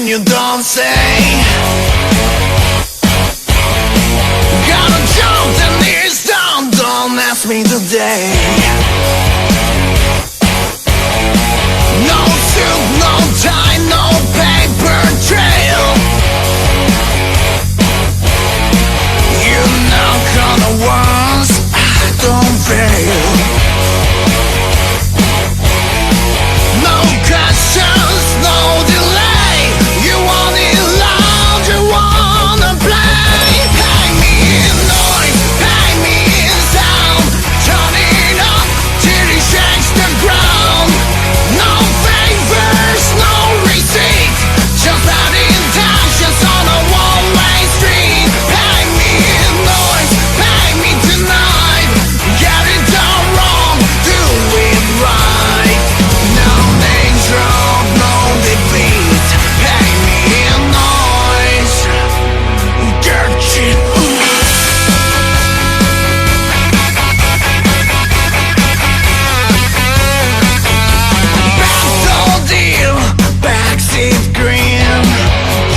You don't say. Got a job that needs done, don't ask me today. No suit, no tie, no paper trail. You knock on the walls, I don't fail. No questions, no delay. You want it loud, you wanna play. Pay me in noise, pay me in sound. Turn it up till it shakes the ground. No favors, no receipt. Just out intentions on a one-way street. Pay me in noise, pay me tonight. Get it done wrong, do it right. No name drop, no defeat. Pay me in noise, dirt shit. Backdoor deal, backseat grin.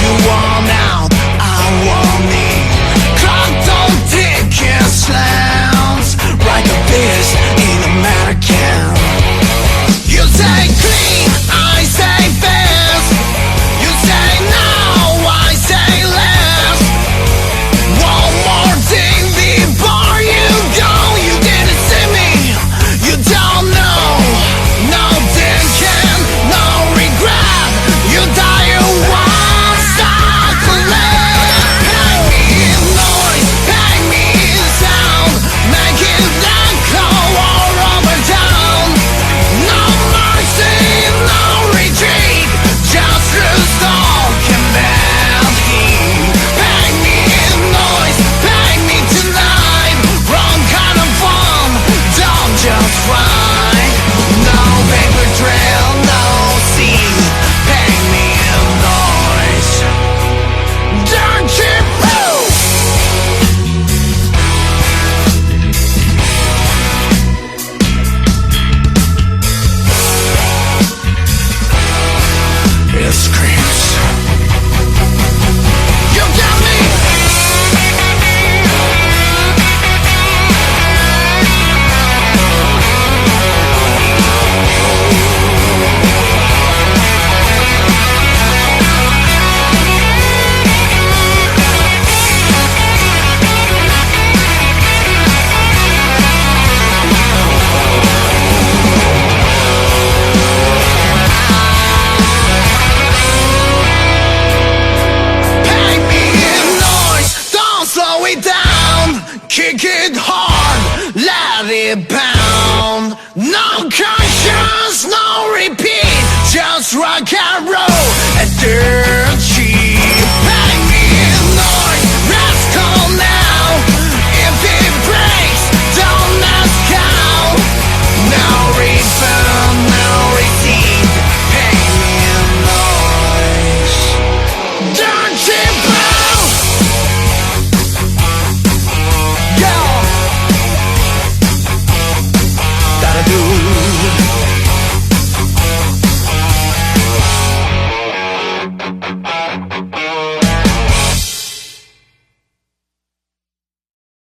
You want out, I want in. Clock don't tick, it slams. Like a beast in American. You say clean, I say fast. You say now, I say less. One more thing before you go. You didn't see me, you don't know. No thinking, no regret. You die you want, start to live. Pay me in noise, pay me in sound. Make it echo all over town. No mercy, no retreat. Just restore and bad heat. Pay me in noise, pay me tonight. Wrong kind of fun, don't just fight. No paper trail, no scene. Pay me in noise. Dirt cheap, woo! It screams. You got me. Pay me in noise, don't slow it down. Kick it hard, let it pound. No conscience, no repeat, just rock and roll.